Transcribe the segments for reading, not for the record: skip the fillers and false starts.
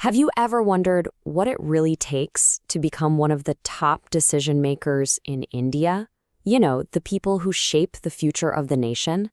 Have you ever wondered what it really takes to become one of the top decision makers in India? You know, the people who shape the future of the nation?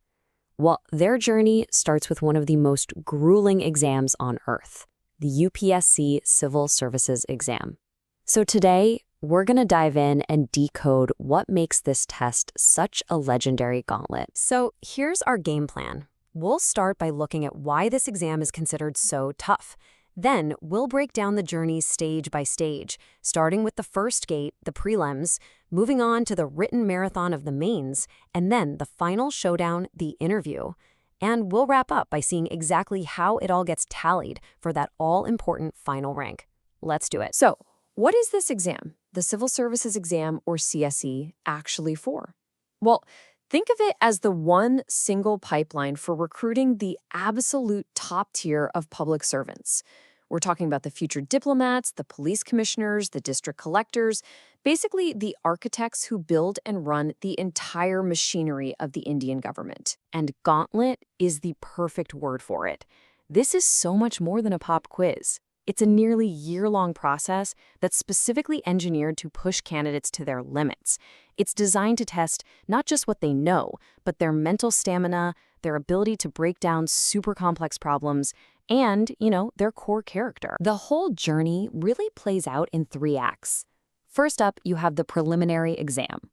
Well, their journey starts with one of the most grueling exams on earth, the UPSC Civil Services exam. So today, we're going to dive in and decode what makes this test such a legendary gauntlet. So here's our game plan. We'll start by looking at why this exam is considered so tough. Then, we'll break down the journey stage by stage, starting with the first gate, the prelims, moving on to the written marathon of the mains, and then the final showdown, the interview. And we'll wrap up by seeing exactly how it all gets tallied for that all-important final rank. Let's do it. So, what is this exam, the Civil Services exam, or CSE, actually for? Well, think of it as the one single pipeline for recruiting the absolute top tier of public servants. We're talking about the future diplomats, the police commissioners, the district collectors, basically the architects who build and run the entire machinery of the Indian government. And Gauntlet is the perfect word for it. This is so much more than a pop quiz. It's a nearly year-long process that's specifically engineered to push candidates to their limits. It's designed to test not just what they know, but their mental stamina, their ability to break down super complex problems, and, their core character. The whole journey really plays out in 3 acts. First up, you have the preliminary exam.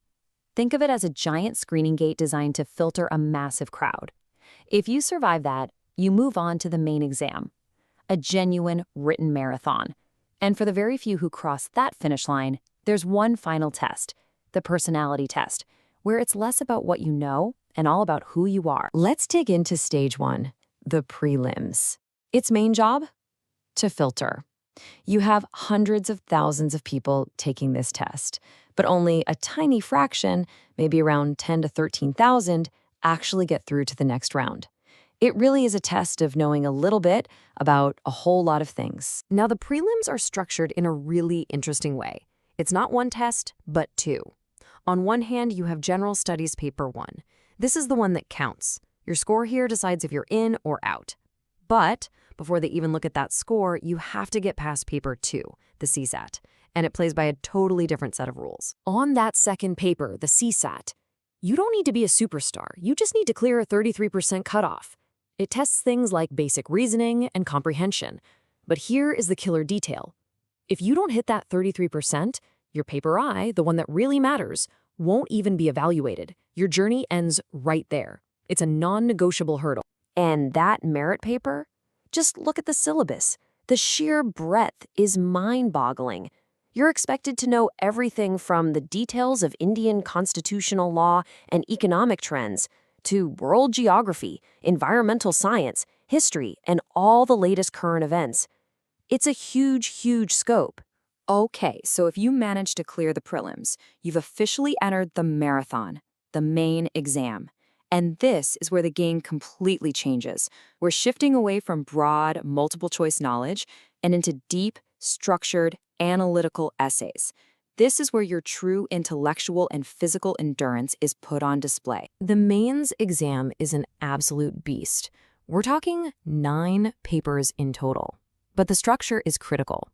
Think of it as a giant screening gate designed to filter a massive crowd. If you survive that, you move on to the main exam, a genuine written marathon. And for the very few who cross that finish line, there's one final test, the personality test, where it's less about what you know and all about who you are. Let's dig into stage 1, the prelims. Its main job? To filter. You have hundreds of thousands of people taking this test, but only a tiny fraction, maybe around 10 to 13,000, actually get through to the next round. It really is a test of knowing a little bit about a whole lot of things. Now, the prelims are structured in a really interesting way. It's not one test, but 2. On one hand, you have General Studies Paper 1. This is the one that counts. Your score here decides if you're in or out. But before they even look at that score, you have to get past Paper 2, the CSAT, and it plays by a totally different set of rules. On that second paper, the CSAT, you don't need to be a superstar. You just need to clear a 33% cutoff. It tests things like basic reasoning and comprehension. But here is the killer detail. If you don't hit that 33%, your paper I, the one that really matters, won't even be evaluated. Your journey ends right there. It's a non-negotiable hurdle. And that merit paper? Just look at the syllabus. The sheer breadth is mind-boggling. You're expected to know everything from the details of Indian constitutional law and economic trends to world geography, environmental science, history, and all the latest current events. It's a huge, huge scope. Okay, so if you manage to clear the prelims, you've officially entered the marathon, the main exam. And this is where the game completely changes. We're shifting away from broad, multiple-choice knowledge and into deep, structured, analytical essays. This is where your true intellectual and physical endurance is put on display. The mains exam is an absolute beast. We're talking 9 papers in total. But the structure is critical.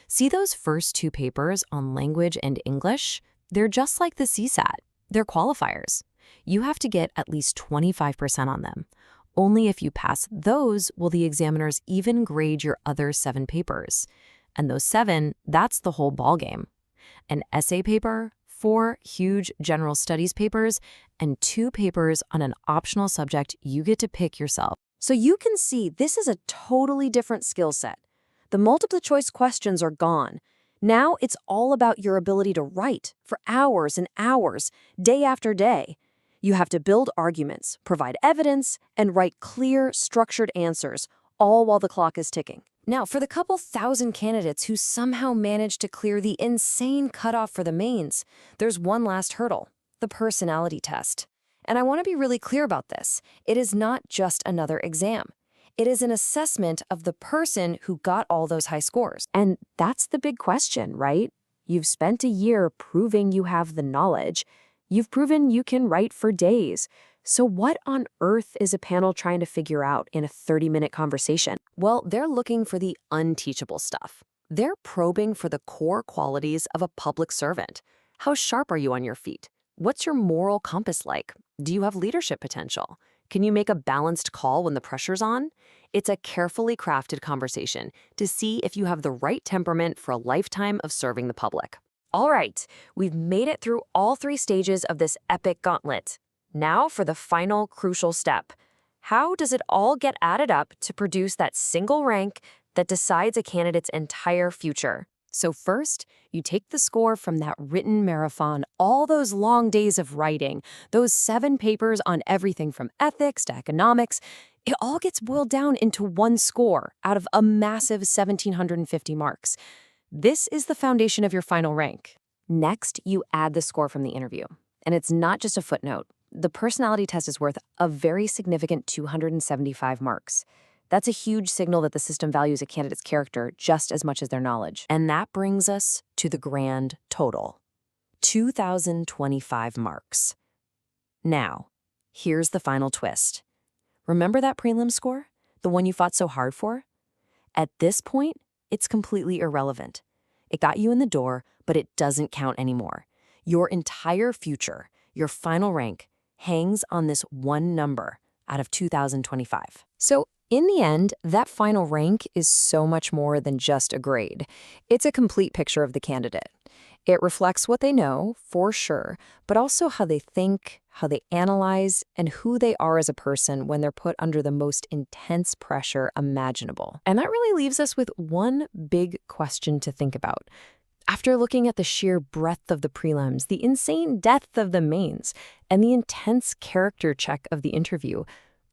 See those first 2 papers on language and English? They're just like the CSAT. They're qualifiers. You have to get at least 25% on them. Only if you pass those will the examiners even grade your other 7 papers. And those 7, that's the whole ballgame. An essay paper, 4 huge general studies papers, and 2 papers on an optional subject you get to pick yourself. So you can see this is a totally different skill set. The multiple-choice questions are gone. Now it's all about your ability to write for hours and hours, day after day. You have to build arguments, provide evidence, and write clear, structured answers, all while the clock is ticking. Now, for the couple thousand candidates who somehow managed to clear the insane cutoff for the mains, there's one last hurdle, the personality test. And I want to be really clear about this. It is not just another exam. It is an assessment of the person who got all those high scores. And that's the big question, right? You've spent a year proving you have the knowledge. You've proven you can write for days. So what on earth is a panel trying to figure out in a 30-minute conversation? Well, they're looking for the unteachable stuff. They're probing for the core qualities of a public servant. How sharp are you on your feet? What's your moral compass like? Do you have leadership potential? Can you make a balanced call when the pressure's on? It's a carefully crafted conversation to see if you have the right temperament for a lifetime of serving the public. All right, we've made it through all 3 stages of this epic gauntlet. Now for the final crucial step. How does it all get added up to produce that single rank that decides a candidate's entire future? So first, you take the score from that written marathon, all those long days of writing, those 7 papers on everything from ethics to economics. It all gets boiled down into one score out of a massive 1,750 marks. This is the foundation of your final rank. Next, you add the score from the interview. And it's not just a footnote. The personality test is worth a very significant 275 marks. That's a huge signal that the system values a candidate's character just as much as their knowledge. And that brings us to the grand total, 2,025 marks. Now, here's the final twist. Remember that prelim score? The one you fought so hard for? At this point, it's completely irrelevant. It got you in the door, but it doesn't count anymore. Your entire future, your final rank, hangs on this one number out of 2,025. So, in the end, that final rank is so much more than just a grade. It's a complete picture of the candidate. It reflects what they know, for sure, but also how they think, how they analyze, and who they are as a person when they're put under the most intense pressure imaginable. And that really leaves us with one big question to think about. After looking at the sheer breadth of the prelims, the insane depth of the mains, and the intense character check of the interview,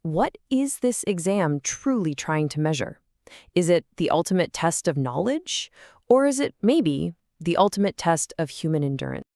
what is this exam truly trying to measure? Is it the ultimate test of knowledge? Or is it maybe the ultimate test of human endurance?